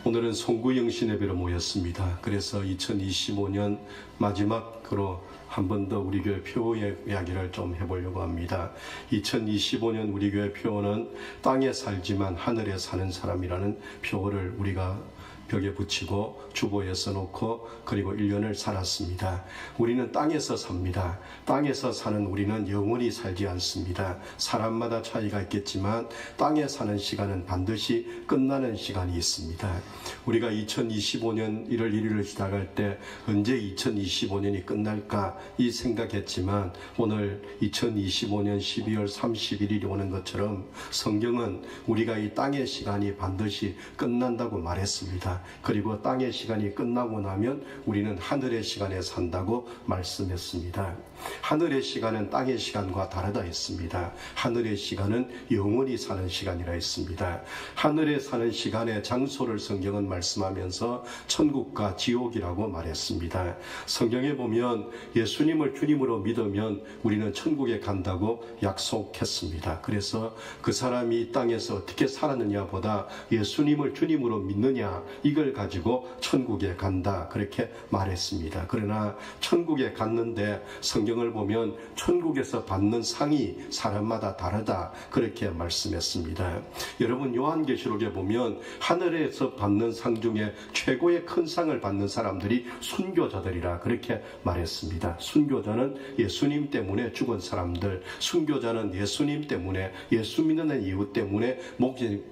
오늘은 송구영신 예배로 모였습니다. 그래서 2025년 마지막으로 한 번 더 우리 교회 표어의 이야기를 좀 해보려고 합니다. 2025년 우리 교회 표어는 땅에 살지만 하늘에 사는 사람이라는 표어를 우리가 벽에 붙이고 주보에 써놓고 그리고 1년을 살았습니다. 우리는 땅에서 삽니다. 땅에서 사는 우리는 영원히 살지 않습니다. 사람마다 차이가 있겠지만 땅에 사는 시간은 반드시 끝나는 시간이 있습니다. 우리가 2025년 1월 1일을 시작할 때 언제 2025년이 끝날까 이 생각했지만 오늘 2025년 12월 31일이 오는 것처럼 성경은 우리가 이 땅의 시간이 반드시 끝난다고 말했습니다. 그리고 땅의 시간이 끝나고 나면 우리는 하늘의 시간에 산다고 말씀했습니다. 하늘의 시간은 땅의 시간과 다르다 했습니다. 하늘의 시간은 영원히 사는 시간이라 했습니다. 하늘에 사는 시간의 장소를 성경은 말씀하면서 천국과 지옥이라고 말했습니다. 성경에 보면 예수님을 주님으로 믿으면 우리는 천국에 간다고 약속했습니다. 그래서 그 사람이 이 땅에서 어떻게 살았느냐 보다 예수님을 주님으로 믿느냐 이걸 가지고 천국에 간다 그렇게 말했습니다. 그러나 천국에 갔는데 성경을 보면 천국에서 받는 상이 사람마다 다르다 그렇게 말씀했습니다. 여러분 요한계시록에 보면 하늘에서 받는 상 중에 최고의 큰 상을 받는 사람들이 순교자들이라 그렇게 말했습니다. 순교자는 예수님 때문에 죽은 사람들, 순교자는 예수님 때문에 예수 믿는 이유 때문에 목이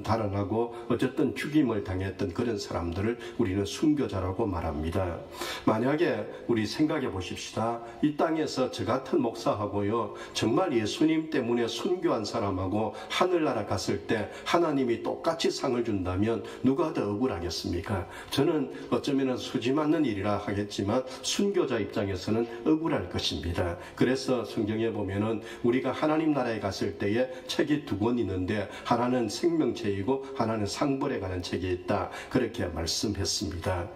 달아나고 어쨌든 죽임을 당했던 그런 사람들을 우리는 순교자라고 말합니다. 만약에 우리 생각해 보십시다. 이 땅에서 저 같은 목사하고요 정말 예수님 때문에 순교한 사람하고 하늘나라 갔을 때 하나님이 똑같이 상을 준다면 누가 더 억울하겠습니까? 저는 어쩌면 수지 맞는 일이라 하겠지만 순교자 입장에서는 억울할 것입니다. 그래서 성경에 보면은 우리가 하나님 나라에 갔을 때에 책이 두 권 있는데 하나는 생명책이고 하나는 상벌에 관한 책이 있다 그렇게 말씀했습니다.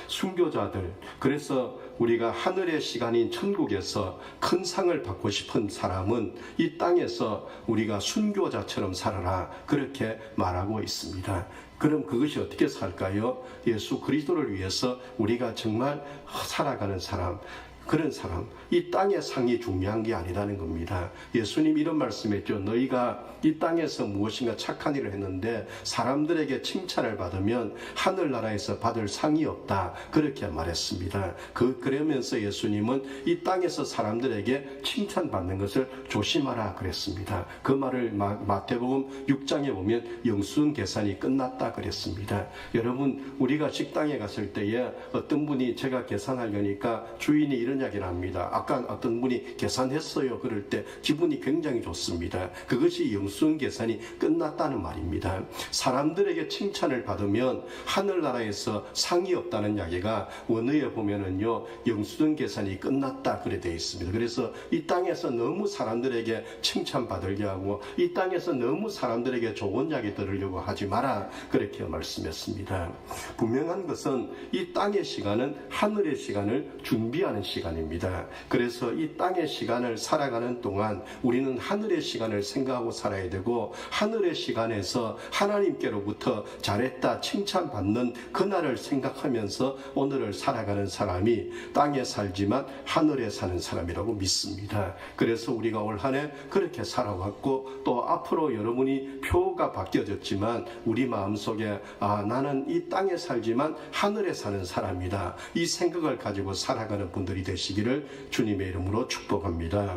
순교자들, 그래서 우리가 하늘의 시간인 천국에서 큰 상을 받고 싶은 사람은 이 땅에서 우리가 순교자처럼 살아라 그렇게 말하고 있습니다. 그럼 그것이 어떻게 살까요? 예수 그리스도를 위해서 우리가 정말 살아가는 사람, 그런 사람, 이 땅의 상이 중요한 게 아니라는 겁니다. 예수님 이런 말씀했죠. 너희가 이 땅에서 무엇인가 착한 일을 했는데 사람들에게 칭찬을 받으면 하늘나라에서 받을 상이 없다 그렇게 말했습니다. 그러면서 예수님은 이 땅에서 사람들에게 칭찬받는 것을 조심하라 그랬습니다. 그 말을 마태복음 6장에 보면 영수증 계산이 끝났다 그랬습니다. 여러분 우리가 식당에 갔을 때에 어떤 분이 제가 계산하려니까 주인이 이런 이야기를 합니다. 아까 어떤 분이 계산했어요. 그럴 때 기분이 굉장히 좋습니다. 그것이 영수증 계산이 끝났다는 말입니다. 사람들에게 칭찬을 받으면 하늘나라에서 상이 없다는 이야기가 원어에 보면은요 영수증 계산이 끝났다 그래 되어 있습니다. 그래서 이 땅에서 너무 사람들에게 칭찬받으려 하고 이 땅에서 너무 사람들에게 좋은 이야기 들으려고 하지 마라 그렇게 말씀했습니다. 분명한 것은 이 땅의 시간은 하늘의 시간을 준비하는 시간입니다. 그래서 이 땅의 시간을 살아가는 동안 우리는 하늘의 시간을 생각하고 살아야 되고 하늘의 시간에서 하나님께로부터 잘했다 칭찬받는 그날을 생각하면서 오늘을 살아가는 사람이 땅에 살지만 하늘에 사는 사람이라고 믿습니다. 그래서 우리가 올 한 해 그렇게 살아왔고 또 앞으로 여러분이 표가 바뀌어졌지만 우리 마음속에 나는 이 땅에 살지만 하늘에 사는 사람이다 이 생각을 가지고 살아가는 분들이 되시기를 주님의 이름으로 축복합니다.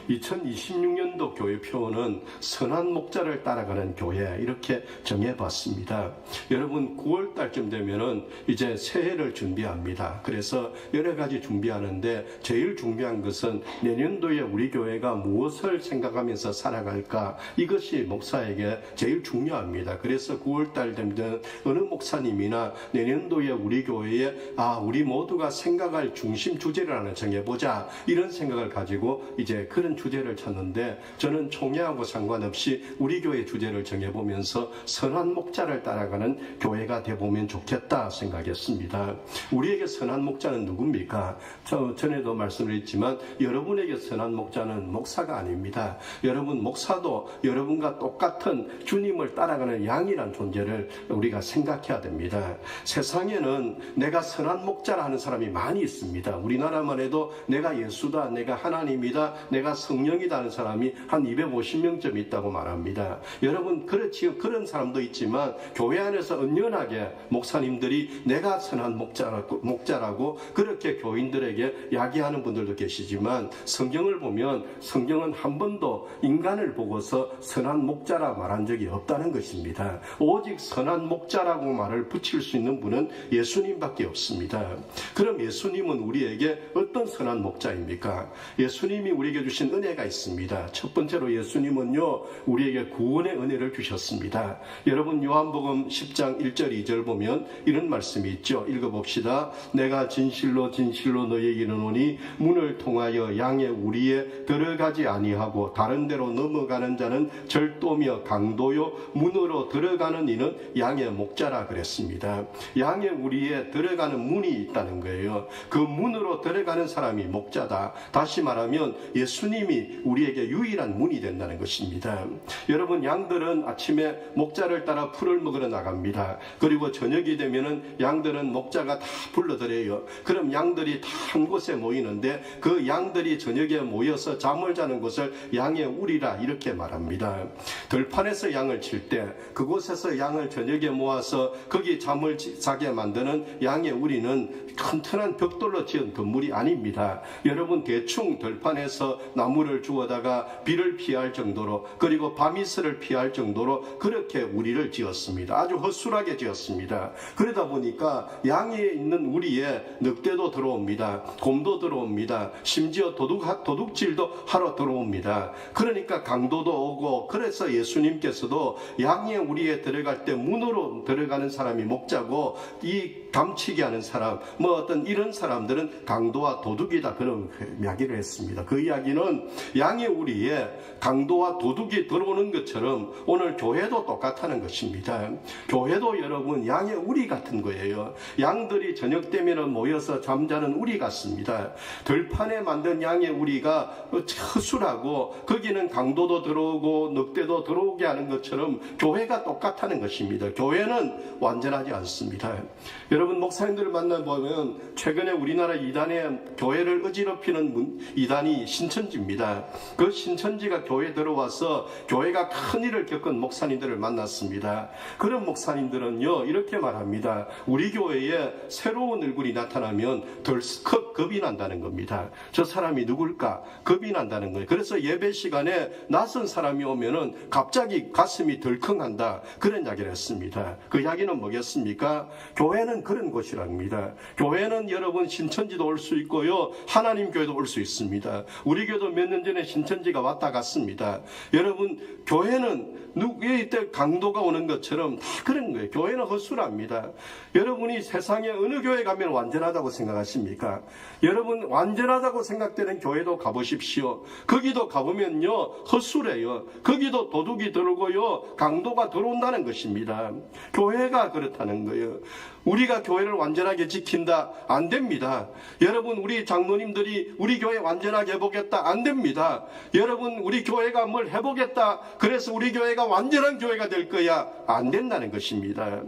2026년도 교회 표어는 선한 목자를 따라가는 교회 이렇게 정해봤습니다. 여러분 9월 달쯤 되면은 이제 새해를 준비합니다. 그래서 여러 가지 준비하는데 제일 중요한 것은 내년도에 우리 교회가 무엇을 생각하면서 살아갈까 이것이 목사에게 제일 중요합니다. 그래서 9월 달 되면 어느 목사님이나 내년도에 우리 교회에 우리 모두가 생각할 중심 주제를 주제를 하나 정해보자, 이런 생각을 가지고 이제 그런 주제를 찾는데, 저는 총회하고 상관없이 우리 교회 주제를 정해보면서 선한 목자를 따라가는 교회가 되보면 좋겠다 생각했습니다. 우리에게 선한 목자는 누굽니까? 전에도 말씀드렸지만 여러분에게 선한 목자는 목사가 아닙니다. 여러분, 목사도 여러분과 똑같은 주님을 따라가는 양이란 존재를 우리가 생각해야 됩니다. 세상에는 내가 선한 목자라 하는 사람이 많이 있습니다. 우리나라만 해도 내가 예수다, 내가 하나님이다, 내가 성령이다 하는 사람이 한 250명쯤 있다고 말합니다. 여러분, 그런 사람도 있지만 교회 안에서 은연하게 목사님들이 내가 선한 목자라고 그렇게 교인들에게 야기하는 분들도 계시지만, 성경을 보면 성경은 한 번도 인간을 보고서 선한 목자라 말한 적이 없다는 것입니다. 오직 선한 목자라고 말을 붙일 수 있는 분은 예수님밖에 없습니다. 그럼 예수님은 우리에게 어떤 선한 목자입니까? 예수님이 우리에게 주신 은혜가 있습니다. 첫 번째로 예수님은요, 우리에게 구원의 은혜를 주셨습니다. 여러분, 요한복음 10장 1절 2절 보면 이런 말씀이 있죠. 읽어봅시다. 내가 진실로 진실로 너희에게 이르노니 문을 통하여 양의 우리에 들어가지 아니하고 다른 데로 넘어가는 자는 절도며 강도요, 문으로 들어가는 이는 양의 목자라 그랬습니다. 양의 우리에 들어가는 문이 있다는 거예요. 그 문으로 들어가는 사람이 목자다. 다시 말하면 예수님이 우리에게 유일한 문이 된다는 것입니다. 여러분, 양들은 아침에 목자를 따라 풀을 먹으러 나갑니다. 그리고 저녁이 되면은 양들은 목자가 다 불러들여요. 그럼 양들이 다 한 곳에 모이는데, 그 양들이 저녁에 모여서 잠을 자는 곳을 양의 우리라 이렇게 말합니다. 들판에서 양을 칠 때 그곳에서 양을 저녁에 모아서 거기 잠을 자게 만드는 양의 우리는 튼튼한 벽돌로 지은 건물이 아닙니다. 여러분, 대충 들판에서 나무를 주워다가 비를 피할 정도로, 그리고 밤이슬을 피할 정도로 그렇게 우리를 지었습니다. 아주 허술하게 지었습니다. 그러다 보니까 양에 있는 우리에 늑대도 들어옵니다. 곰도 들어옵니다. 심지어 도둑질도 하러 들어옵니다. 그러니까 강도도 오고, 그래서 예수님께서도 양의 우리에 들어갈 때 문으로 들어가는 사람이 목자고, 이 감치게 하는 사람, 어떤 이런 사람들은 강도와 도둑이다, 그런 이야기를 했습니다. 그 이야기는 양의 우리에 강도와 도둑이 들어오는 것처럼 오늘 교회도 똑같다는 것입니다. 교회도 여러분 양의 우리 같은 거예요. 양들이 저녁 되면 모여서 잠자는 우리 같습니다. 들판에 만든 양의 우리가 허술하고 거기는 강도도 들어오고 늑대도 들어오게 하는 것처럼 교회가 똑같다는 것입니다. 교회는 완전하지 않습니다. 여러분, 목사님들을 만나보면 최근에 우리나라 이단의 교회를 어지럽히는 이단이 신천지입니다. 그 신천지가 교회에 들어와서 교회가 큰 일을 겪은 목사님들을 만났습니다. 그런 목사님들은요, 이렇게 말합니다. 우리 교회에 새로운 얼굴이 나타나면 덜컥 겁이 난다는 겁니다. 저 사람이 누굴까? 겁이 난다는 거예요. 그래서 예배 시간에 낯선 사람이 오면은 갑자기 가슴이 덜컹한다, 그런 이야기를 했습니다. 그 이야기는 뭐겠습니까? 교회는 그런 곳이랍니다. 교회는 여러분 신천지도 올 수 있고요, 하나님 교회도 올 수 있습니다. 우리 교회도 몇 년 전에 신천지가 왔다 갔습니다. 여러분, 교회는 이때 강도가 오는 것처럼 다 그런 거예요. 교회는 허술합니다. 여러분이 세상에 어느 교회 가면 완전하다고 생각하십니까? 여러분, 완전하다고 생각되는 교회도 가보십시오. 거기도 가보면요, 허술해요. 거기도 도둑이 들어오고요, 강도가 들어온다는 것입니다. 교회가 그렇다는 거예요. 우리가 교회를 완전하게 지킨다? 안 됩니다. 여러분, 우리 장로님들이 우리 교회 완전하게 해보겠다? 안 됩니다. 여러분, 우리 교회가 뭘 해보겠다, 그래서 우리 교회가 완전한 교회가 될 거야? 안 된다는 것입니다.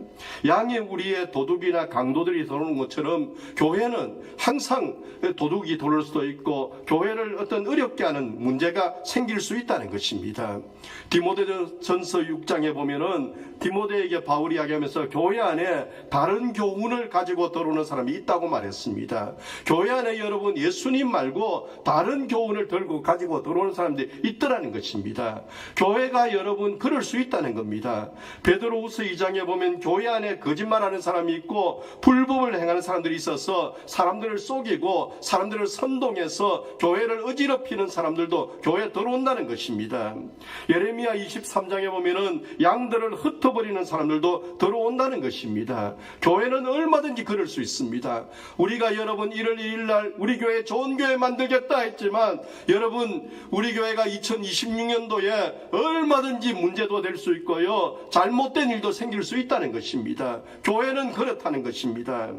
양의 우리의 도둑이나 강도들이 들어오는 것처럼 교회는 항상 도둑이 들어올 수도 있고 교회를 어떤 어렵게 하는 문제가 생길 수 있다는 것입니다. 디모데전서 6장에 보면은 디모데에게 바울이 이야기하면서 교회 안에 다른 교훈을 가지고 들어오는 사람이 있다고 말했습니다. 교회 안에 여러분 예수님 말고 다른 교훈을 들고 가지고 들어오는 사람들이 있더라는 것입니다. 교회가 여러분 그럴 수 있다는 겁니다. 베드로후서 2장에 보면 교회 안에 거짓말하는 사람이 있고 불법을 행하는 사람들이 있어서 사람들을 속이고 사람들을 선동해서 교회를 어지럽히는 사람들도 교회에 들어온다는 것입니다. 예레미야 23장에 보면은 양들을 흩어버리는 사람들도 들어온다는 것입니다. 교회는 얼마든지 그럴 수 있습니다. 우리가 여러분 1월 1일 날 날 우리 교회 좋은 교회 만들겠다 했지만 여러분 우리 교회가 2026년도에 얼마든지 문제도 될 수 있고요. 잘못된 일도 생길 수 있다는 것입니다. 교회는 그렇다는 것입니다.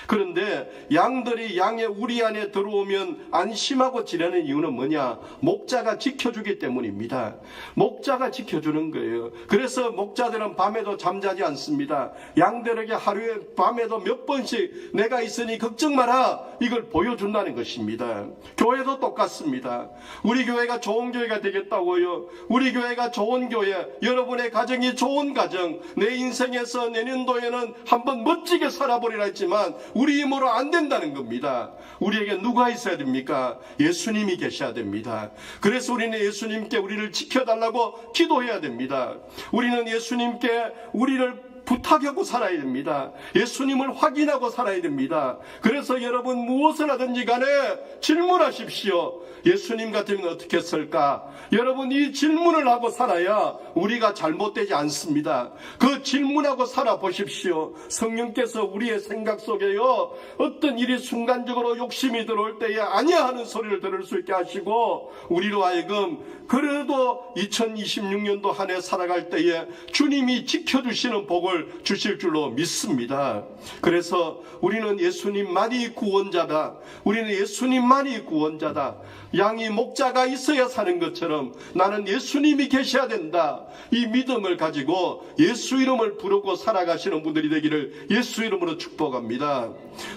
그런데 양들이 양의 우리 안에 들어오면 안심하고 지내는 이유는 뭐냐? 목자가 지켜주기 때문입니다. 목자가 지켜주는 거예요. 그래서 목자들은 밤에도 잠자지 않습니다. 양들에게 하루에 밤에도 몇 번씩 내가 있으니 걱정 마라 이걸 보여준다는 것입니다. 교회도 똑같습니다. 우리 교회가 좋은 교회가 되겠다고요. 우리 교회가 좋은 교회, 여러분의 가정이 좋은 가정, 내 인생에서 내년도에는 한번 멋지게 살아보리라 했지만 우리 힘으로 안 된다는 겁니다. 우리에게 누가 있어야 됩니까? 예수님이 계셔야 됩니다. 그래서 우리는 예수님께 우리를 지켜달라고 기도해야 됩니다. 우리는 예수님께 우리를 부탁하고 살아야 됩니다. 예수님을 확인하고 살아야 됩니다. 그래서 여러분 무엇을 하든지 간에 질문하십시오. 예수님 같으면 어떻게 했을까? 여러분 이 질문을 하고 살아야 우리가 잘못되지 않습니다. 그 질문하고 살아보십시오. 성령께서 우리의 생각 속에요 어떤 일이 순간적으로 욕심이 들어올 때에 아니야 하는 소리를 들을 수 있게 하시고 우리로 하여금 그래도 2026년도 한 해 살아갈 때에 주님이 지켜주시는 복을 주실 줄로 믿습니다. 그래서 우리는 예수님만이 구원자다. 우리는 예수님만이 구원자다. 양이 목자가 있어야 사는 것처럼 나는 예수님이 계셔야 된다. 이 믿음을 가지고 예수 이름을 부르고 살아가시는 분들이 되기를 예수 이름으로 축복합니다.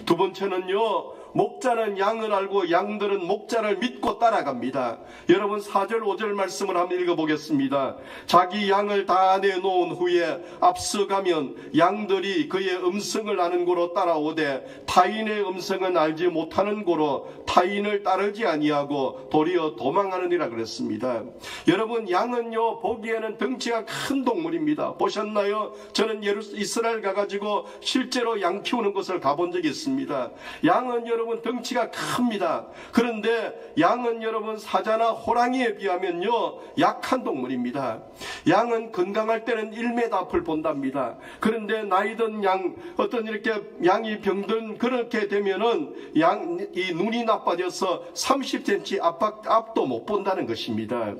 두 번째는요, 목자는 양을 알고 양들은 목자를 믿고 따라갑니다. 여러분 4절 5절 말씀을 한번 읽어보겠습니다. 자기 양을 다 내놓은 후에 앞서가면 양들이 그의 음성을 아는 고로 따라오되 타인의 음성은 알지 못하는 고로 타인을 따르지 아니하고 도리어 도망하느니라 그랬습니다. 여러분 양은요 보기에는 덩치가 큰 동물입니다. 보셨나요? 저는 이스라엘 가가지고 실제로 양 키우는 곳을 가본 적이 있습니다. 양은 여러분 덩치가 큽니다. 그런데 양은 여러분 사자나 호랑이에 비하면요 약한 동물입니다. 양은 건강할 때는 1m 앞을 본답니다. 그런데 나이 든 양, 어떤 이렇게 양이 병든 그렇게 되면은 이 눈이 나빠져서 30cm 앞도 못 본다는 것입니다.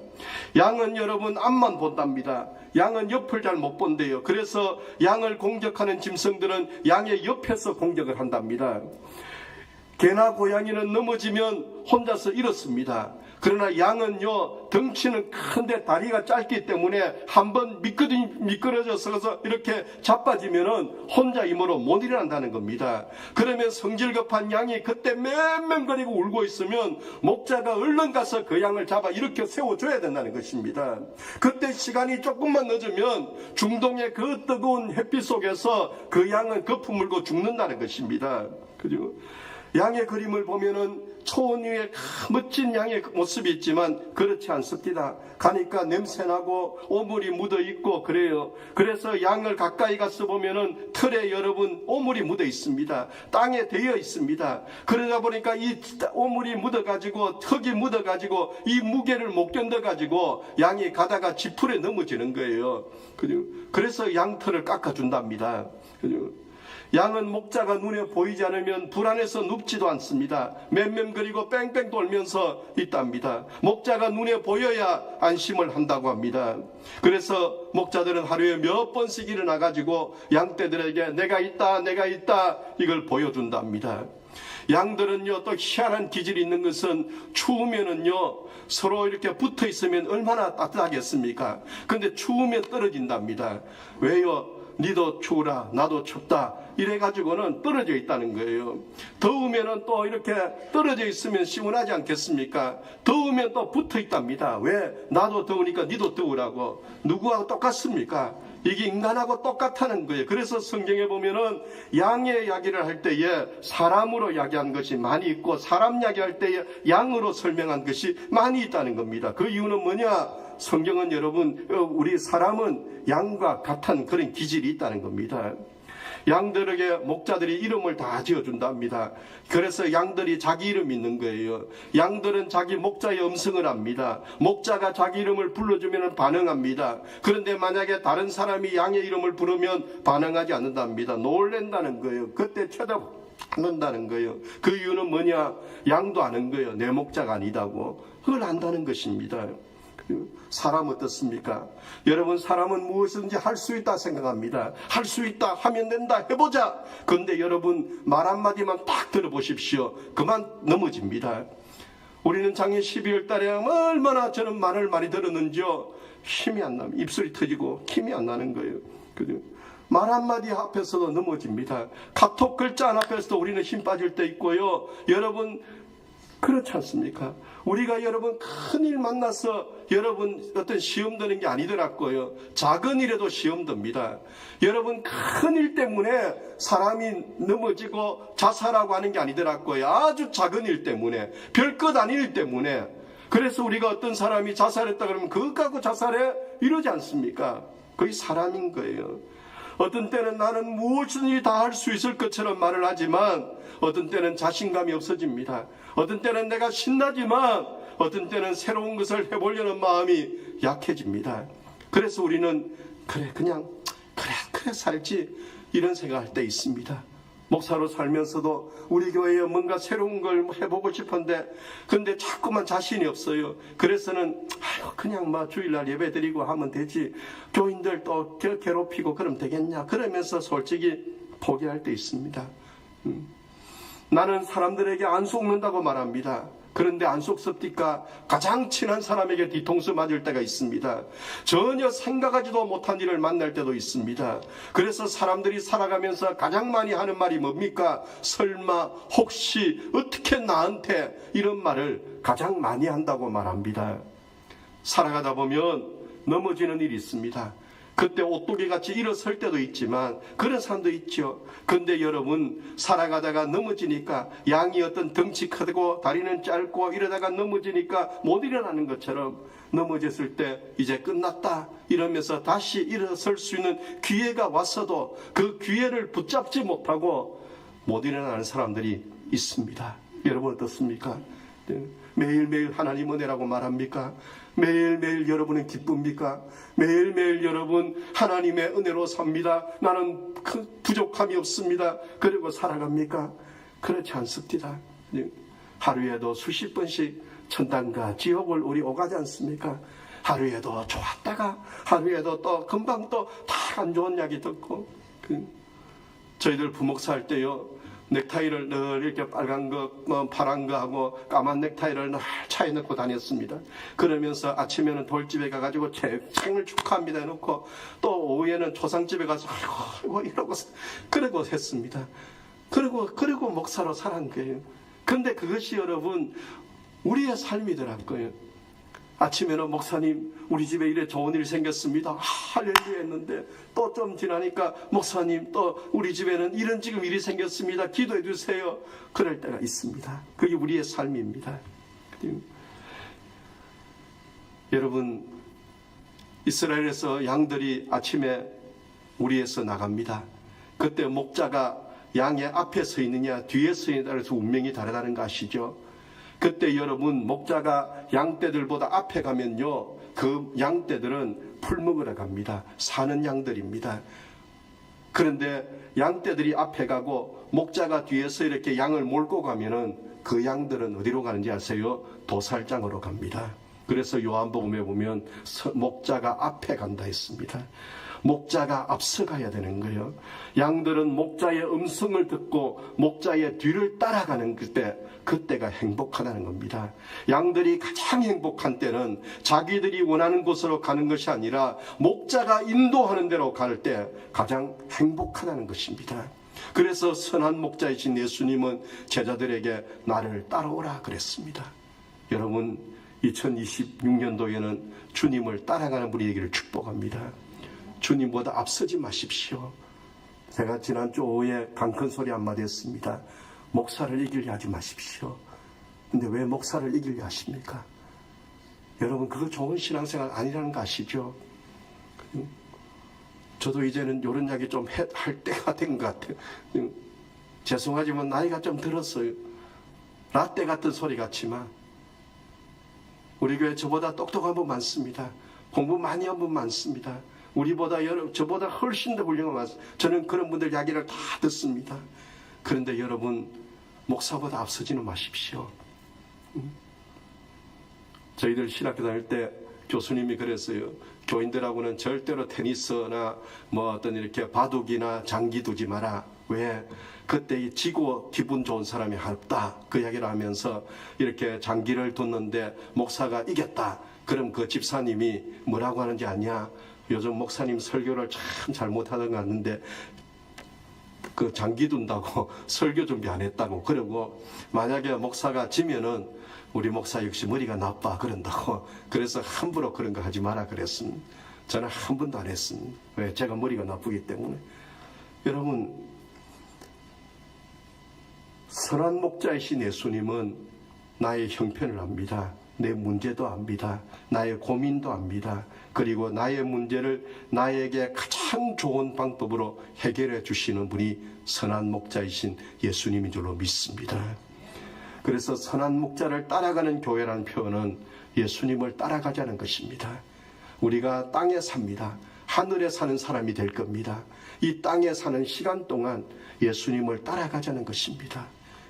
양은 여러분 앞만 본답니다. 양은 옆을 잘 못 본대요. 그래서 양을 공격하는 짐승들은 양의 옆에서 공격을 한답니다. 개나 고양이는 넘어지면 혼자서 잃었습니다. 그러나 양은요 덩치는 큰데 다리가 짧기 때문에 한번 미끄러져서 이렇게 자빠지면은 혼자 힘으로 못 일어난다는 겁니다. 그러면 성질급한 양이 그때 맴맴거리고 울고 있으면 목자가 얼른 가서 그 양을 잡아 이렇게 세워줘야 된다는 것입니다. 그때 시간이 조금만 늦으면 중동의 그 뜨거운 햇빛 속에서 그 양은 거품 물고 죽는다는 것입니다. 그죠? 양의 그림을 보면은 초원 위에 멋진 양의 모습이 있지만 그렇지 않습니다. 가니까 냄새나고 오물이 묻어 있고 그래요. 그래서 양을 가까이 가서 보면은 털에 여러분 오물이 묻어 있습니다. 땅에 되어 있습니다. 그러다 보니까 이 오물이 묻어가지고 흙이 묻어가지고 이 무게를 못 견뎌가지고 양이 가다가 지풀에 넘어지는 거예요. 그래서 양털을 깎아준답니다. 양은 목자가 눈에 보이지 않으면 불안해서 눕지도 않습니다. 맴맴거리고 뺑뺑 돌면서 있답니다. 목자가 눈에 보여야 안심을 한다고 합니다. 그래서 목자들은 하루에 몇 번씩 일어나가지고 양떼들에게 내가 있다 이걸 보여준답니다. 양들은요 또 희한한 기질이 있는 것은 추우면은요 서로 이렇게 붙어 있으면 얼마나 따뜻하겠습니까? 근데 추우면 떨어진답니다. 왜요? 니도 추우라 나도 춥다 이래가지고는 떨어져 있다는 거예요. 더우면은 또 이렇게 떨어져 있으면 시원하지 않겠습니까? 더우면 또 붙어 있답니다. 왜? 나도 더우니까 니도 더우라고. 누구하고 똑같습니까? 이게 인간하고 똑같다는 거예요. 그래서 성경에 보면은 양의 이야기를 할 때에 사람으로 이야기한 것이 많이 있고 사람 이야기할 때에 양으로 설명한 것이 많이 있다는 겁니다. 그 이유는 뭐냐? 성경은 여러분 우리 사람은 양과 같은 그런 기질이 있다는 겁니다. 양들에게 목자들이 이름을 다 지어준답니다. 그래서 양들이 자기 이름 있는 거예요. 양들은 자기 목자의 음성을 압니다. 목자가 자기 이름을 불러주면 반응합니다. 그런데 만약에 다른 사람이 양의 이름을 부르면 반응하지 않는답니다. 놀란다는 거예요. 그때 않는다는 거예요. 그 이유는 뭐냐? 양도 아는 거예요. 내 목자가 아니다고. 그걸 안다는 것입니다. 사람 어떻습니까? 여러분, 사람은 무엇이든지 할 수 있다 생각합니다. 할 수 있다, 하면 된다, 해보자. 그런데 여러분, 말 한마디만 딱 들어보십시오. 그만 넘어집니다. 우리는 작년 12월 달에 얼마나 저는 말을 많이 들었는지요. 힘이 안 나면 입술이 터지고 힘이 안 나는 거예요. 말 한마디 앞에서도 넘어집니다. 카톡 글자 하나 앞에서도 우리는 힘 빠질 때 있고요. 여러분, 그렇지 않습니까? 우리가 여러분 큰일 만나서 여러분 어떤 시험 드는 게 아니더라고요. 작은 일에도 시험 듭니다. 여러분 큰일 때문에 사람이 넘어지고 자살하고 하는 게 아니더라고요. 아주 작은 일 때문에, 별것 아닌 일 때문에. 그래서 우리가 어떤 사람이 자살했다 그러면 그것 갖고 자살해? 이러지 않습니까? 그게 사람인 거예요. 어떤 때는 나는 무엇이든지 다 할 수 있을 것처럼 말을 하지만 어떤 때는 자신감이 없어집니다. 어떤 때는 내가 신나지만 어떤 때는 새로운 것을 해보려는 마음이 약해집니다. 그래서 우리는 그래 살지 이런 생각할 때 있습니다. 목사로 살면서도 우리 교회에 뭔가 새로운 걸 해보고 싶은데 근데 자꾸만 자신이 없어요. 그래서는 그냥 주일날 예배 드리고 하면 되지, 교인들 또 괴롭히고 그러면 되겠냐, 그러면서 솔직히 포기할 때 있습니다. 나는 사람들에게 안 속는다고 말합니다. 그런데 안 속습니까? 가장 친한 사람에게 뒤통수 맞을 때가 있습니다. 전혀 생각하지도 못한 일을 만날 때도 있습니다. 그래서 사람들이 살아가면서 가장 많이 하는 말이 뭡니까? 설마, 혹시, 어떻게 나한테, 이런 말을 가장 많이 한다고 말합니다. 살아가다 보면 넘어지는 일이 있습니다. 그때 오뚜기같이 일어설 때도 있지만 그런 사람도 있죠. 근데 여러분, 살아가다가 넘어지니까 양이 어떤 덩치 크고 다리는 짧고 이러다가 넘어지니까 못 일어나는 것처럼 넘어졌을 때 이제 끝났다 이러면서 다시 일어설 수 있는 기회가 왔어도 그 기회를 붙잡지 못하고 못 일어나는 사람들이 있습니다. 여러분 어떻습니까? 매일매일 하나님 은혜라고 말합니까? 매일매일 여러분은 기쁩니까? 매일매일 여러분 하나님의 은혜로 삽니다. 나는 부족함이 없습니다. 그리고 살아갑니까? 그렇지 않습니다. 하루에도 수십 번씩 천당과 지옥을 우리 오가지 않습니까? 하루에도 좋았다가 하루에도 또 금방 또 다 안 좋은 이야기 듣고. 저희들 부목사 할 때요, 넥타이를 늘 이렇게 빨간 거, 파란 거 하고 까만 넥타이를 늘 차에 넣고 다녔습니다. 그러면서 아침에는 돌집에 가가지고 생일 축하합니다 해놓고 또 오후에는 초상집에 가서 아이고 이러고 그러고 했습니다. 그리고 목사로 살은 거예요. 근데 그것이 여러분 우리의 삶이더라고요. 아침에는 목사님 우리 집에 이래 좋은 일 생겼습니다, 할렐루야 했는데 또 좀 지나니까 목사님 또 우리 집에는 이런 지금 일이 생겼습니다, 기도해 주세요. 그럴 때가 있습니다. 그게 우리의 삶입니다. 여러분, 이스라엘에서 양들이 아침에 우리에서 나갑니다. 그때 목자가 양의 앞에 서 있느냐 뒤에 서 있느냐에 따라서 운명이 다르다는 거 아시죠? 그때 여러분 목자가 양떼들보다 앞에 가면요, 그 양떼들은 풀 먹으러 갑니다. 사는 양들입니다. 그런데 양떼들이 앞에 가고 목자가 뒤에서 이렇게 양을 몰고 가면은 그 양들은 어디로 가는지 아세요? 도살장으로 갑니다. 그래서 요한복음에 보면 목자가 앞에 간다 했습니다. 목자가 앞서가야 되는 거예요. 양들은 목자의 음성을 듣고 목자의 뒤를 따라가는 그때가 행복하다는 겁니다. 양들이 가장 행복한 때는 자기들이 원하는 곳으로 가는 것이 아니라 목자가 인도하는 대로 갈 때 가장 행복하다는 것입니다. 그래서 선한 목자이신 예수님은 제자들에게 나를 따라오라 그랬습니다. 여러분, 2026년도에는 주님을 따라가는 분이 되기를 축복합니다. 주님보다 앞서지 마십시오. 제가 지난주 오후에 강큰 소리 한마디 했습니다. 목사를 이기려 하지 마십시오. 근데 왜 목사를 이기려 하십니까? 여러분, 그거 좋은 신앙생활 아니라는 거 아시죠? 저도 이제는 이런 이야기 좀 할 때가 된 것 같아요. 죄송하지만 나이가 좀 들었어요. 라떼 같은 소리 같지만 우리 교회 저보다 똑똑한 분 많습니다. 공부 많이 한 분 많습니다. 저보다 훨씬 더 훌륭한 분 많습니다. 저는 그런 분들 이야기를 다 듣습니다. 그런데 여러분, 목사보다 앞서지는 마십시오. 저희들 신학교 다닐 때 교수님이 그랬어요. 교인들하고는 절대로 테니스나 뭐 어떤 이렇게 바둑이나 장기 두지 마라. 왜? 그때 지고 기분 좋은 사람이 없다. 그 이야기를 하면서 이렇게 장기를 뒀는데 목사가 이겼다. 그럼 그 집사님이 뭐라고 하는지 아냐? 요즘 목사님 설교를 참 잘못하는 것 같는데 그 장기 둔다고 설교 준비 안 했다고 그러고, 만약에 목사가 지면은 우리 목사 역시 머리가 나빠 그런다고. 그래서 함부로 그런 거 하지 마라 그랬습니다. 저는 한 번도 안 했습니다. 왜? 제가 머리가 나쁘기 때문에. 여러분, 선한 목자이신 예수님은 나의 형편을 압니다. 내 문제도 압니다. 나의 고민도 압니다. 그리고 나의 문제를 나에게 가장 좋은 방법으로 해결해 주시는 분이 선한 목자이신 예수님인 줄로 믿습니다. 그래서 선한 목자를 따라가는 교회라는 표현은 예수님을 따라가자는 것입니다. 우리가 땅에 삽니다. 하늘에 사는 사람이 될 겁니다. 이 땅에 사는 시간 동안 예수님을 따라가자는 것입니다.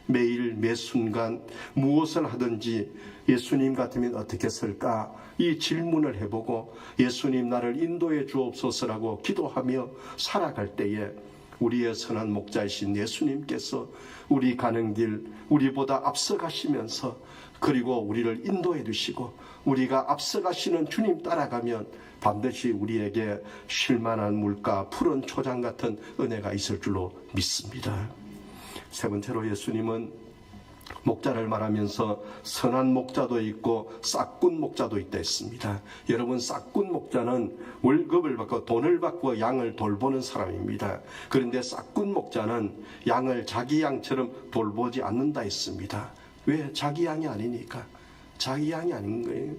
매일 매 순간 무엇을 하든지 예수님 같으면 어떻게 쓸까? 이 질문을 해보고 예수님 나를 인도해 주옵소서라고 기도하며 살아갈 때에 우리의 선한 목자이신 예수님께서 우리 가는 길 우리보다 앞서가시면서 그리고 우리를 인도해 주시고 우리가 앞서가시는 주님 따라가면 반드시 우리에게 쉴만한 물가 푸른 초장 같은 은혜가 있을 줄로 믿습니다. 세 번째로 예수님은 목자를 말하면서 선한 목자도 있고 싹군 목자도 있다 했습니다. 여러분, 싹군 목자는 월급을 받고 돈을 받고 양을 돌보는 사람입니다. 그런데 싹군 목자는 양을 자기 양처럼 돌보지 않는다 했습니다. 왜? 자기 양이 아니니까. 자기 양이 아닌 거예요.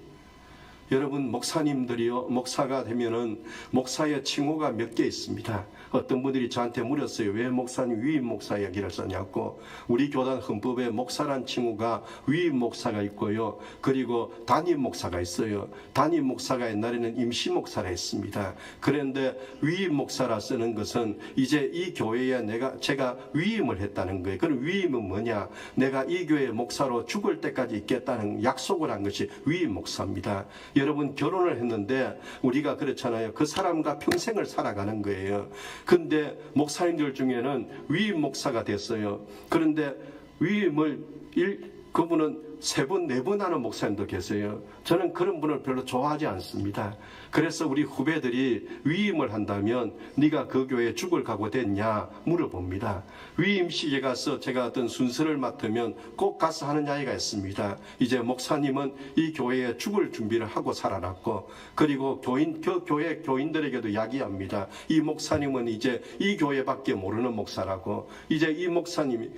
여러분, 목사님들이요, 목사가 되면은 목사의 칭호가 몇 개 있습니다. 어떤 분들이 저한테 물었어요. 왜 목사님 위임 목사 이야기를 썼냐고. 우리 교단 헌법에 목사란 칭호가 위임 목사가 있고요. 그리고 담임 목사가 있어요. 담임 목사가 옛날에는 임시 목사라 했습니다. 그런데 위임 목사라 쓰는 것은 이제 이 교회에 제가 위임을 했다는 거예요. 그럼 위임은 뭐냐? 내가 이 교회 목사로 죽을 때까지 있겠다는 약속을 한 것이 위임 목사입니다. 여러분, 결혼을 했는데 우리가 그렇잖아요. 그 사람과 평생을 살아가는 거예요. 근데 목사님들 중에는 위임 목사가 됐어요. 그런데 위임을 그분은 3번, 4번 하는 목사님도 계세요. 저는 그런 분을 별로 좋아하지 않습니다. 그래서 우리 후배들이 위임을 한다면 네가 그 교회에 죽을 각오 됐냐 물어봅니다. 위임식에 가서 제가 어떤 순서를 맡으면 꼭 가서 하는 이야기가 있습니다. 이제 목사님은 이 교회에 죽을 준비를 하고 살아났고, 그리고 그 교회 교인들에게도 이야기합니다. 이 목사님은 이제 이 교회밖에 모르는 목사라고, 이제 이 목사님이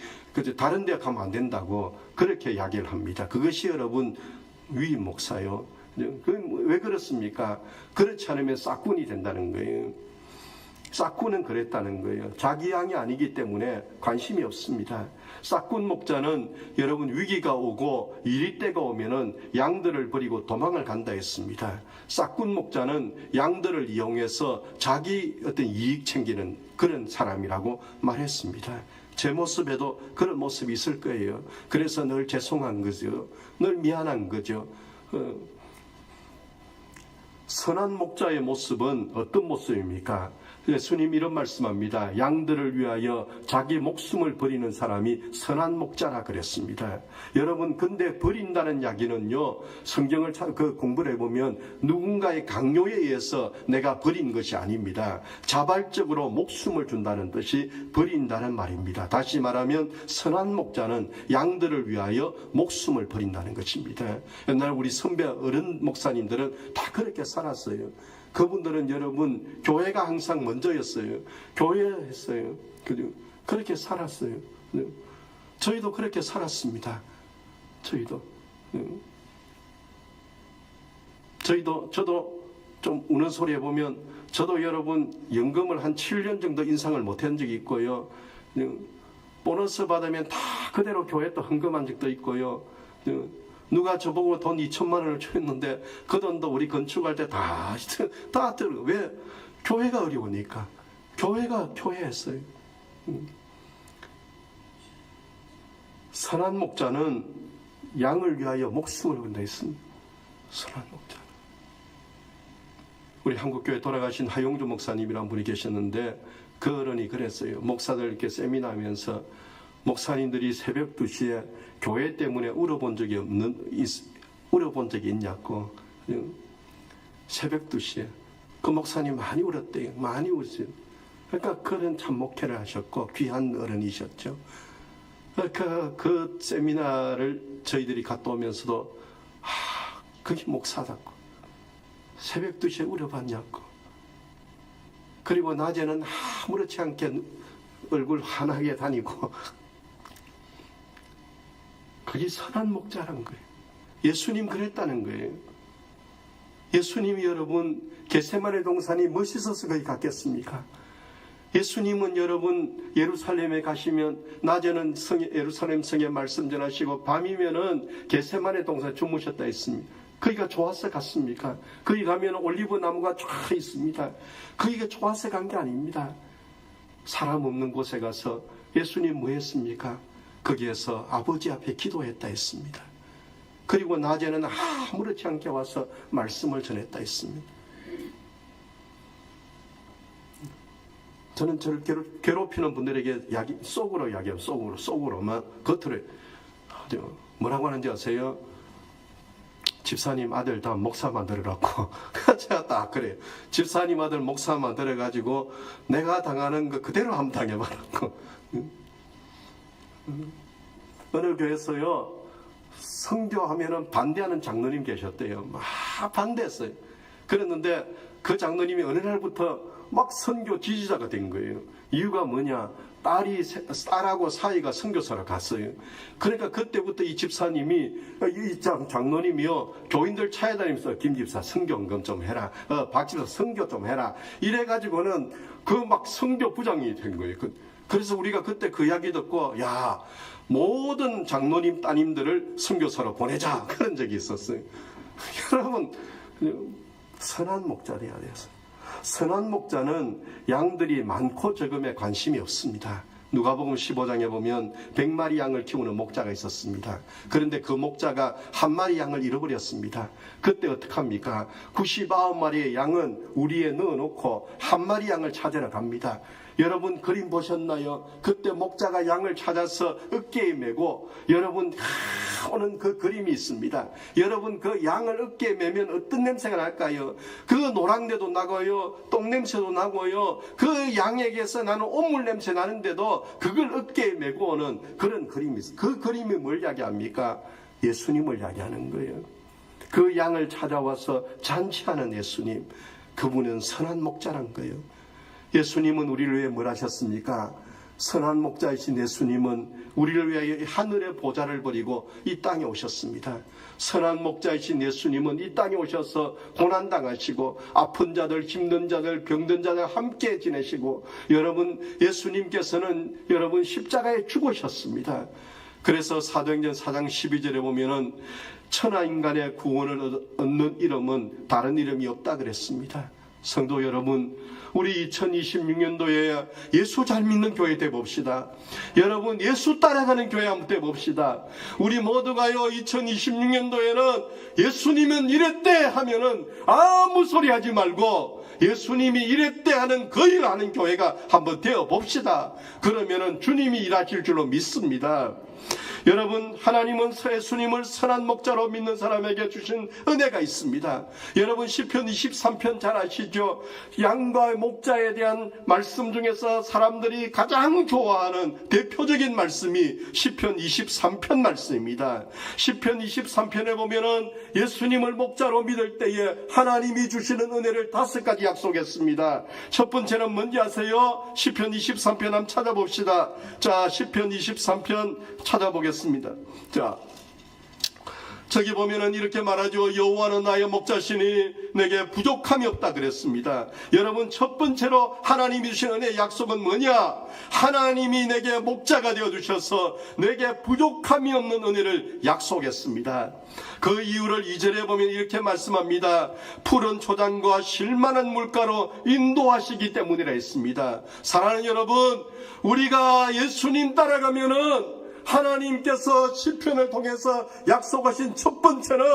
다른 데 가면 안 된다고 그렇게 이야기를 합니다. 그것이 여러분 위임 목사요. 왜 그렇습니까? 그렇지 않으면 싹군이 된다는 거예요. 싹군은 그랬다는 거예요. 자기 양이 아니기 때문에 관심이 없습니다. 싹군 목자는 여러분 위기가 오고 이리 때가 오면은 양들을 버리고 도망을 간다 했습니다. 싹군 목자는 양들을 이용해서 자기 어떤 이익 챙기는 그런 사람이라고 말했습니다. 제 모습에도 그런 모습이 있을 거예요. 그래서 늘 죄송한 거죠. 늘 미안한 거죠. 선한 목자의 모습은 어떤 모습입니까? 예수님 이런 말씀합니다. 양들을 위하여 자기 목숨을 버리는 사람이 선한 목자라 그랬습니다. 여러분, 근데 버린다는 이야기는요, 성경을 공부를 해보면 누군가의 강요에 의해서 내가 버린 것이 아닙니다. 자발적으로 목숨을 준다는 뜻이 버린다는 말입니다. 다시 말하면 선한 목자는 양들을 위하여 목숨을 버린다는 것입니다. 옛날 우리 선배 어른 목사님들은 다 그렇게 살았어요. 그분들은 여러분 교회가 항상 먼저였어요. 교회 했어요. 그렇게 살았어요. 저희도 그렇게 살았습니다. 저도 좀 우는 소리 해보면 저도 여러분 연금을 한 7년 정도 인상을 못한 적이 있고요. 보너스 받으면 다 그대로 교회 또 헌금한 적도 있고요. 누가 저보고 돈 2천만 원을 줬는데 그 돈도 우리 건축할 때 다 들어. 왜? 교회가 어려우니까. 교회가 교회했어요. 선한 목자는 양을 위하여 목숨을 건다 했습니다. 선한 목자. 우리 한국교회 돌아가신 하용주 목사님이라는 분이 계셨는데 그 어른이 그랬어요. 목사들 이렇게 세미나하면서 목사님들이 새벽 2시에 교회 때문에 울어본 적이 있냐고. 새벽 2시에 그 목사님 많이 울었대요. 많이 울었어요. 그러니까 그런 참 목회를 하셨고 귀한 어른이셨죠. 그 세미나를 저희들이 갔다 오면서도 그게 목사다고. 새벽 2시에 울어봤냐고. 그리고 낮에는 아무렇지 않게 얼굴 환하게 다니고. 그게 선한 목자란 거예요. 예수님 그랬다는 거예요. 예수님이 여러분 겟세마네 동산이 멋있어서 거기 갔겠습니까? 예수님은 여러분 예루살렘에 가시면 낮에는 예루살렘 성에 말씀 전하시고 밤이면은 겟세마네 동산에 주무셨다 했습니다. 거기가 좋아서 갔습니까? 거기 가면 올리브 나무가 쫙 있습니다. 거기가 좋아서 간 게 아닙니다. 사람 없는 곳에 가서 예수님 뭐 했습니까? 거기에서 아버지 앞에 기도했다 했습니다. 그리고 낮에는 아무렇지 않게 와서 말씀을 전했다 했습니다. 저는 저를 괴롭히는 분들에게 속으로 이야기해요. 속으로만. 겉으로 뭐라고 하는지 아세요? 집사님 아들 다 목사 만들어라고. 제가 딱 그래요. 집사님 아들 목사 만들어가지고 내가 당하는 거 그대로 한번 당해봐라고. 어느 교회에서요 선교하면은 반대하는 장로님 계셨대요. 막 반대했어요. 그랬는데 그 장로님이 어느 날부터 막 선교 지지자가 된 거예요. 이유가 뭐냐? 딸하고 사이가 선교사로 갔어요. 그러니까 그때부터 이 집사님이, 이 장로님이요, 교인들 찾아다니면서 김 집사 선교헌금 좀 해라. 박 집사 선교 좀 해라. 이래가지고는 그 막 선교 부장이 된 거예요. 그래서 우리가 그때 그 이야기 듣고, 야, 모든 장로님 따님들을 선교사로 보내자. 그런 적이 있었어요. 여러분, 선한 목자 돼야 돼요. 선한 목자는 양들이 많고 적음에 관심이 없습니다. 누가복음 15장에 보면 100마리 양을 키우는 목자가 있었습니다. 그런데 그 목자가 한 마리 양을 잃어버렸습니다. 그때 어떡합니까? 99마리의 양은 우리에 넣어놓고 한 마리 양을 찾으러 갑니다. 여러분 그림 보셨나요? 그때 목자가 양을 찾아서 어깨에 메고 여러분 오는 그 그림이 있습니다. 여러분 그 양을 어깨에 메면 어떤 냄새가 날까요? 그 노랑내도 나고요, 똥냄새도 나고요, 그 양에게서 나는 온물 냄새 나는데도 그걸 어깨에 메고 오는 그런 그림이 있어요. 그 그림이 뭘 이야기합니까? 예수님을 이야기하는 거예요. 그 양을 찾아와서 잔치하는 예수님, 그분은 선한 목자란 거예요. 예수님은 우리를 위해 뭘 하셨습니까? 선한 목자이신 예수님은 우리를 위하여 하늘의 보좌를 버리고 이 땅에 오셨습니다. 선한 목자이신 예수님은 이 땅에 오셔서 고난당하시고 아픈 자들, 힘든 자들, 병든 자들 함께 지내시고 여러분 예수님께서는 여러분 십자가에 죽으셨습니다. 그래서 사도행전 4장 12절에 보면은 천하인간의 구원을 얻는 이름은 다른 이름이 없다 그랬습니다. 성도 여러분, 우리 2026년도에 예수 잘 믿는 교회 돼 봅시다. 여러분 예수 따라가는 교회 한번 돼 봅시다. 우리 모두가요 2026년도에는 예수님은 이랬대 하면은 아무 소리 하지 말고 예수님이 이랬대 하는 그 일을 하는 교회가 한번 되어 봅시다. 그러면은 주님이 일하실 줄로 믿습니다. 여러분 하나님은 예수님을 선한 목자로 믿는 사람에게 주신 은혜가 있습니다. 여러분 시편 23편 잘 아시죠? 양과 목자에 대한 말씀 중에서 사람들이 가장 좋아하는 대표적인 말씀이 시편 23편 말씀입니다. 시편 23편에 보면은 예수님을 목자로 믿을 때에 하나님이 주시는 은혜를 5가지 약속했습니다. 첫 번째는 뭔지 아세요? 시편 23편 한번 찾아봅시다. 자, 시편 23편 찾아보겠습니다. 자, 저기 보면은 이렇게 말하죠. 여호와는 나의 목자시니 내게 부족함이 없다 그랬습니다. 여러분 첫 번째로 하나님이 주신 은혜의 약속은 뭐냐? 하나님이 내게 목자가 되어주셔서 내게 부족함이 없는 은혜를 약속했습니다. 그 이유를 2절에 보면 이렇게 말씀합니다. 푸른 초장과 쉴만한 물가로 인도하시기 때문이라 했습니다. 사랑하는 여러분, 우리가 예수님 따라가면은 하나님께서 시편을 통해서 약속하신 첫 번째는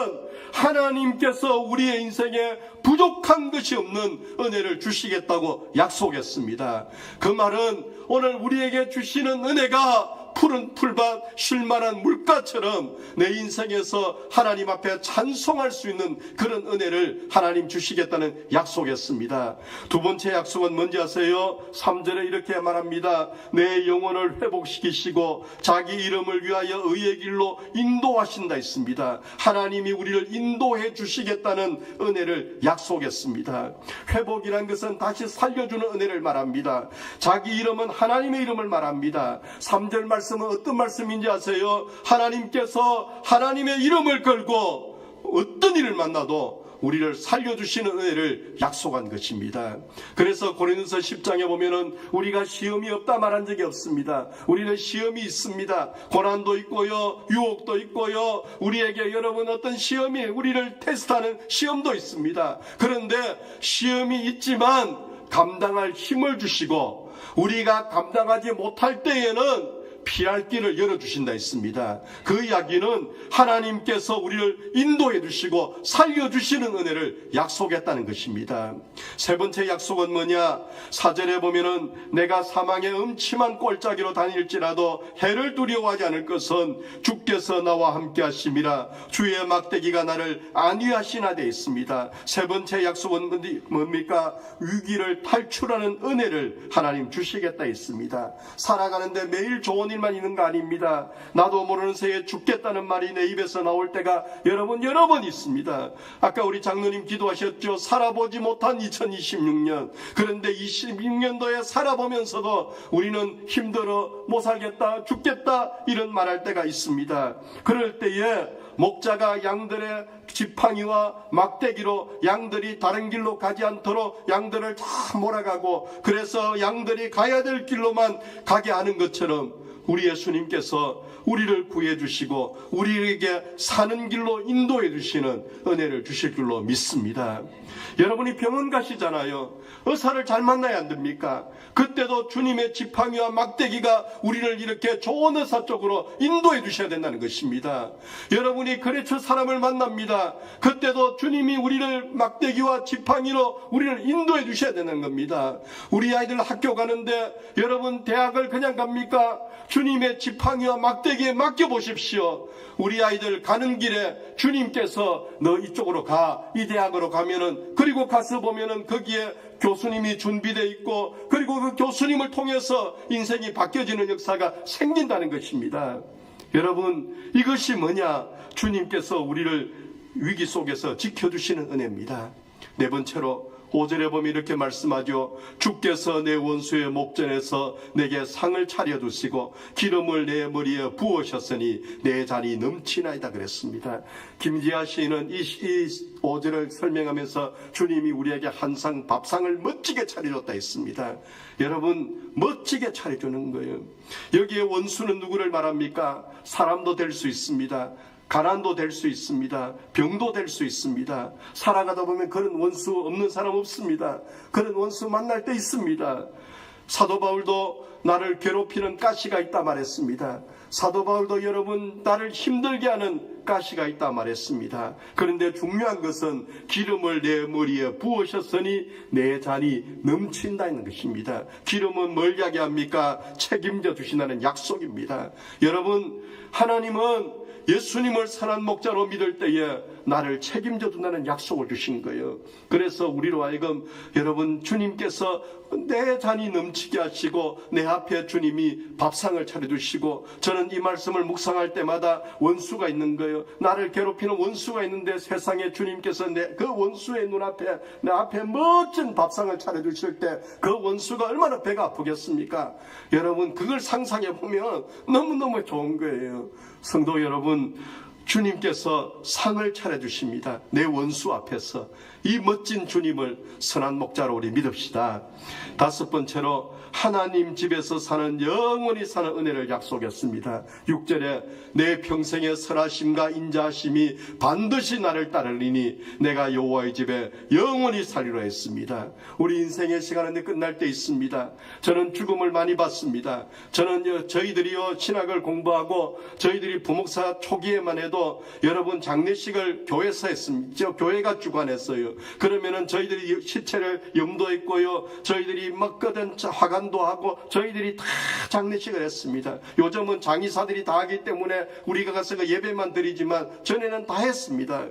하나님께서 우리의 인생에 부족한 것이 없는 은혜를 주시겠다고 약속했습니다. 그 말은 오늘 우리에게 주시는 은혜가 푸른 풀밭 쉴만한 물가처럼 내 인생에서 하나님 앞에 찬송할 수 있는 그런 은혜를 하나님 주시겠다는 약속했습니다. 두 번째 약속은 뭔지 아세요? 3절에 이렇게 말합니다. 내 영혼을 회복시키시고 자기 이름을 위하여 의의 길로 인도하신다 했습니다. 하나님이 우리를 인도해 주시겠다는 은혜를 약속했습니다. 회복이란 것은 다시 살려주는 은혜를 말합니다. 자기 이름은 하나님의 이름을 말합니다. 3절 말씀은 어떤 말씀인지 아세요? 하나님께서 하나님의 이름을 걸고 어떤 일을 만나도 우리를 살려주시는 은혜를 약속한 것입니다. 그래서 고린도서 10장에 보면은 우리가 시험이 없다 말한 적이 없습니다. 우리는 시험이 있습니다. 고난도 있고요, 유혹도 있고요, 우리에게 여러분 어떤 시험이 우리를 테스트하는 시험도 있습니다. 그런데 시험이 있지만 감당할 힘을 주시고 우리가 감당하지 못할 때에는 피할 길을 열어주신다 했습니다. 그 이야기는 하나님께서 우리를 인도해 주시고 살려주시는 은혜를 약속했다는 것입니다. 세 번째 약속은 뭐냐? 4절에 보면은 내가 사망의 음침한 꼴짜기로 다닐지라도 해를 두려워하지 않을 것은 주께서 나와 함께 하심이라 주의 막대기가 나를 안위하시나 되어 있습니다. 세 번째 약속은 뭡니까? 위기를 탈출하는 은혜를 하나님 주시겠다 했습니다. 살아가는데 매일 좋은 일만 있는 거 아닙니다. 나도 모르는 새에 죽겠다는 말이 내 입에서 나올 때가 여러 번 있습니다. 아까 우리 장로님 기도하셨죠. 살아보지 못한 2026년. 그런데 26년도에 살아보면서도 우리는 힘들어 못 살겠다, 죽겠다 이런 말할 때가 있습니다. 그럴 때에 목자가 양들의 지팡이와 막대기로 양들이 다른 길로 가지 않도록 양들을 다 몰아가고 그래서 양들이 가야 될 길로만 가게 하는 것처럼 우리 예수님께서 우리를 구해 주시고 우리에게 사는 길로 인도해 주시는 은혜를 주실 줄로 믿습니다. 여러분이 병원 가시잖아요. 의사를 잘 만나야 안 됩니까? 그때도 주님의 지팡이와 막대기가 우리를 이렇게 좋은 의사 쪽으로 인도해 주셔야 된다는 것입니다. 여러분이 거래처 사람을 만납니다. 그때도 주님이 우리를 막대기와 지팡이로 우리를 인도해 주셔야 되는 겁니다. 우리 아이들 학교 가는데 여러분 대학을 그냥 갑니까? 주님의 지팡이와 막대기에 맡겨보십시오. 우리 아이들 가는 길에 주님께서 너 이쪽으로 가, 이 대학으로 가면은, 그리고 가서 보면은 거기에 교수님이 준비되어 있고 그리고 그 교수님을 통해서 인생이 바뀌어지는 역사가 생긴다는 것입니다. 여러분 이것이 뭐냐? 주님께서 우리를 위기 속에서 지켜주시는 은혜입니다. 네 번째로 5절에 보면 이렇게 말씀하죠. 주께서 내 원수의 목전에서 내게 상을 차려두시고 기름을 내 머리에 부으셨으니 내 잔이 넘치나이다 그랬습니다. 김지아 시인은 이 5절을 설명하면서 주님이 우리에게 한상 밥상을 멋지게 차려줬다 했습니다. 여러분 멋지게 차려주는 거예요. 여기에 원수는 누구를 말합니까? 사람도 될 수 있습니다. 가난도 될 수 있습니다. 병도 될 수 있습니다. 살아가다 보면 그런 원수 없는 사람 없습니다. 그런 원수 만날 때 있습니다. 사도 바울도 나를 괴롭히는 가시가 있다 말했습니다. 사도 바울도 여러분 나를 힘들게 하는 가시가 있다 말했습니다. 그런데 중요한 것은 기름을 내 머리에 부으셨으니 내 잔이 넘친다는 것입니다. 기름은 뭘 이야기합니까? 책임져 주신다는 약속입니다. 여러분 하나님은 예수님을 선한 목자로 믿을 때에 나를 책임져 준다는 약속을 주신 거예요. 그래서 우리로 하여금 여러분 주님께서 내 잔이 넘치게 하시고 내 앞에 주님이 밥상을 차려주시고 저는 이 말씀을 묵상할 때마다 원수가 있는 거예요. 나를 괴롭히는 원수가 있는데 세상에 주님께서 그 원수의 눈앞에 내 앞에 멋진 밥상을 차려주실 때 그 원수가 얼마나 배가 아프겠습니까? 여러분 그걸 상상해 보면 너무너무 좋은 거예요. 성도 여러분 주님께서 상을 차려주십니다. 내 원수 앞에서 이 멋진 주님을 선한 목자로 우리 믿읍시다. 다섯 번째로 하나님 집에서 사는 영원히 사는 은혜를 약속했습니다. 6절에 내 평생의 선하심과 인자하심이 반드시 나를 따르리니 내가 여호와의 집에 영원히 살리라 했습니다. 우리 인생의 시간은 끝날 때 있습니다. 저는 죽음을 많이 봤습니다. 저희들이요 신학을 공부하고 저희들이 부목사 초기에만 해도 여러분 장례식을 교회에서 했습니다. 교회가 주관했어요. 그러면은 저희들이 시체를 염도했고요. 저희들이 막 끄던 화관도 하고 저희들이 다 장례식을 했습니다. 요즘은 장의사들이 다 하기 때문에 우리가 가서 그 예배만 드리지만 전에는 다 했습니다.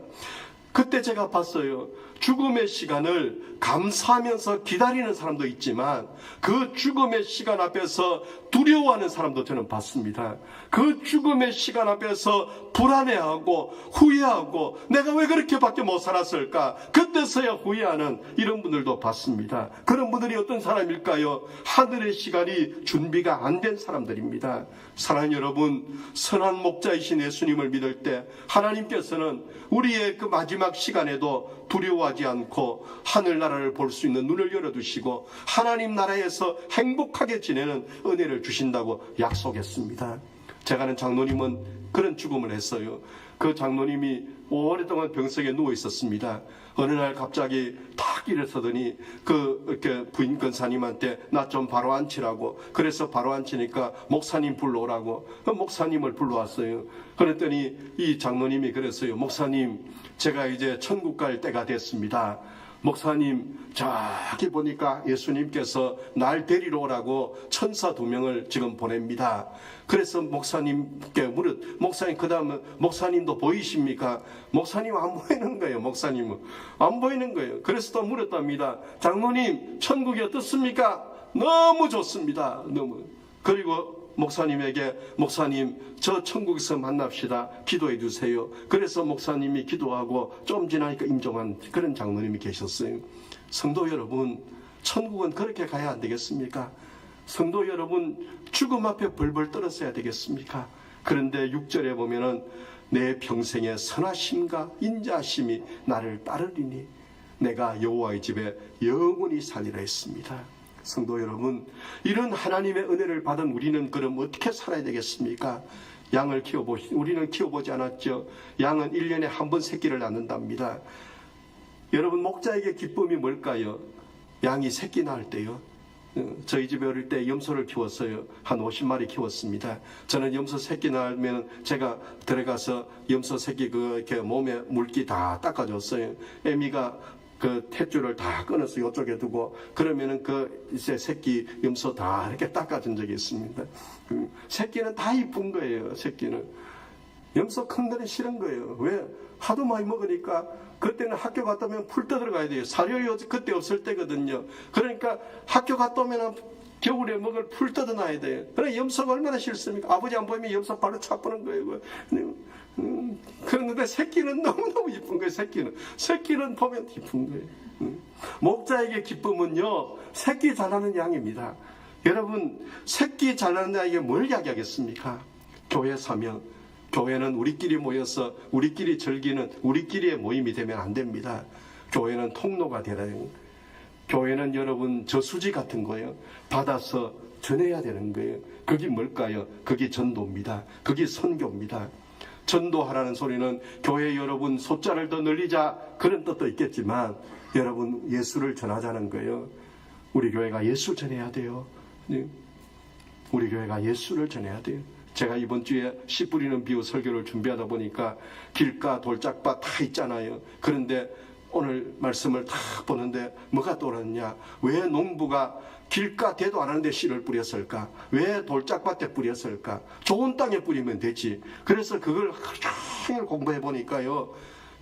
그때 제가 봤어요. 죽음의 시간을 감사하면서 기다리는 사람도 있지만 그 죽음의 시간 앞에서 두려워하는 사람도 저는 봤습니다. 그 죽음의 시간 앞에서 불안해하고 후회하고 내가 왜 그렇게밖에 못 살았을까? 그때서야 후회하는 이런 분들도 봤습니다. 그런 분들이 어떤 사람일까요? 하늘의 시간이 준비가 안 된 사람들입니다. 사랑하는 여러분, 선한 목자이신 예수님을 믿을 때 하나님께서는 우리의 그 마지막 시간에도 두려워하지 않고 하늘나라를 볼 수 있는 눈을 열어두시고 하나님 나라에서 행복하게 지내는 은혜를 주신다고 약속했습니다. 제가 아는 장로님은 그런 죽음을 했어요. 그 장로님이 오랫동안 병석에 누워 있었습니다. 어느 날 갑자기 탁 일어서더니 이렇게 부인 권사님한테 나 좀 바로 앉히라고. 그래서 바로 앉히니까 목사님 불러오라고. 그 목사님을 불러왔어요. 그랬더니 이 장로님이 그랬어요. 목사님, 제가 이제 천국 갈 때가 됐습니다. 목사님, 저기 보니까 예수님께서 날 데리러 오라고 천사 2명을 지금 보냅니다. 그래서 목사님께 목사님, 그 다음에 목사님도 보이십니까? 목사님 안 보이는 거예요. 목사님은 안 보이는 거예요. 그래서 또 물었답니다. 장로님, 천국이 어떻습니까? 너무 좋습니다. 너무. 그리고 목사님에게 목사님, 저 천국에서 만납시다. 기도해 주세요. 그래서 목사님이 기도하고 좀 지나니까 임종한 그런 장로님이 계셨어요. 성도 여러분, 천국은 그렇게 가야 안 되겠습니까? 성도 여러분, 죽음 앞에 벌벌 떨었어야 되겠습니까? 그런데 6절에 보면은 내 평생의 선하심과 인자심이 나를 따르리니 내가 여호와의 집에 영원히 살리라 했습니다. 성도 여러분, 이런 하나님의 은혜를 받은 우리는 그럼 어떻게 살아야 되겠습니까? 양을 우리는 키워보지 않았죠. 양은 1년에 한 번 새끼를 낳는답니다. 여러분, 목자에게 기쁨이 뭘까요? 양이 새끼 낳을 때요. 저희 집에 어릴 때 염소를 키웠어요. 한 50마리 키웠습니다. 저는 염소 새끼 낳으면 제가 들어가서 염소 새끼 이렇게 몸에 물기 다 닦아줬어요. 애미가 그 탯줄을 다 끊어서 이쪽에 두고 그러면은 이제 새끼 염소 다 이렇게 닦아준 적이 있습니다. 새끼는 다 이쁜 거예요. 새끼는 염소 큰 거는 싫은 거예요. 왜? 하도 많이 먹으니까 그때는 학교 갔다 오면 풀 뜯어가야 돼요. 사료이 그때 없을 때거든요. 그러니까 학교 갔다 오면 겨울에 먹을 풀 뜯어놔야 돼요. 그래 염소가 얼마나 싫습니까? 아버지 안 보이면 염소 바로 차보는 거예요. 그런데 새끼는 너무너무 이쁜 거예요. 새끼는 보면 이쁜 거예요. 목자에게 기쁨은요, 새끼 잘나는 양입니다. 여러분, 새끼 잘나는 양에게 뭘 이야기하겠습니까? 교회 사명. 교회는 우리끼리 모여서 우리끼리 즐기는 우리끼리의 모임이 되면 안 됩니다. 교회는 통로가 되라. 교회는 여러분 저수지 같은 거예요. 받아서 전해야 되는 거예요. 그게 뭘까요? 그게 전도입니다. 그게 선교입니다. 전도하라는 소리는 교회 여러분 숫자를 더 늘리자 그런 뜻도 있겠지만 여러분 예수를 전하자는 거예요. 우리 교회가 예수 전해야 돼요. 우리 교회가 예수를 전해야 돼요. 제가 이번 주에 씨 뿌리는 비유 설교를 준비하다 보니까 길가 돌짝밭 다 있잖아요. 그런데 오늘 말씀을 다 보는데 뭐가 떠오르느냐? 왜 농부가 길가 대도 안 하는데 씨를 뿌렸을까? 왜 돌짝밭에 뿌렸을까? 좋은 땅에 뿌리면 되지. 그래서 그걸 하루 종일 공부해 보니까요,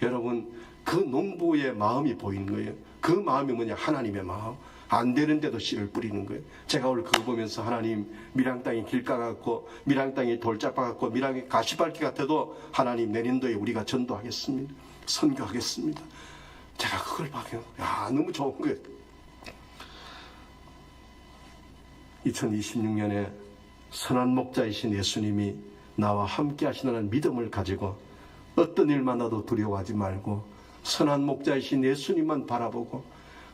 여러분 그 농부의 마음이 보이는 거예요. 그 마음이 뭐냐? 하나님의 마음. 안 되는데도 씨를 뿌리는 거예요. 제가 오늘 그거 보면서 하나님, 밀양 땅이 길가 같고 밀양 땅이 돌짝밭 같고 밀양이 가시밭길 같아도 하나님 내린도에 우리가 전도하겠습니다. 선교하겠습니다. 제가 그걸 봐요. 야, 너무 좋은 거예요. 2026년에 선한 목자이신 예수님이 나와 함께 하시는 믿음을 가지고 어떤 일 만나도 두려워하지 말고 선한 목자이신 예수님만 바라보고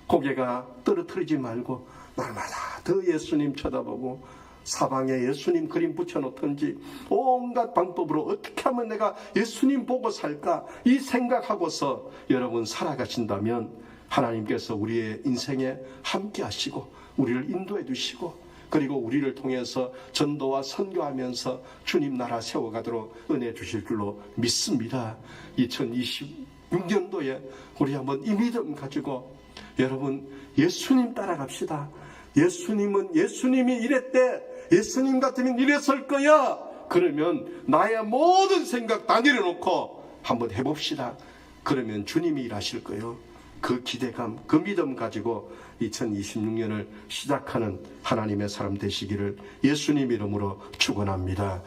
고개가 떨어뜨리지 말고 날마다 더 예수님 쳐다보고 사방에 예수님 그림 붙여놓든지 온갖 방법으로 어떻게 하면 내가 예수님 보고 살까 이 생각하고서 여러분 살아가신다면 하나님께서 우리의 인생에 함께 하시고 우리를 인도해 주시고 그리고 우리를 통해서 전도와 선교하면서 주님 나라 세워가도록 은혜 주실 줄로 믿습니다. 2026년도에 우리 한번 이 믿음 가지고 여러분 예수님 따라갑시다. 예수님이 이랬대. 예수님 같으면 이랬을 거야. 그러면 나의 모든 생각 다 내려놓고 한번 해봅시다. 그러면 주님이 일하실 거예요. 그 기대감, 그 믿음 가지고 2026년을 시작하는 하나님의 사람 되시기를 예수님 이름으로 축원합니다.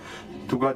두 가지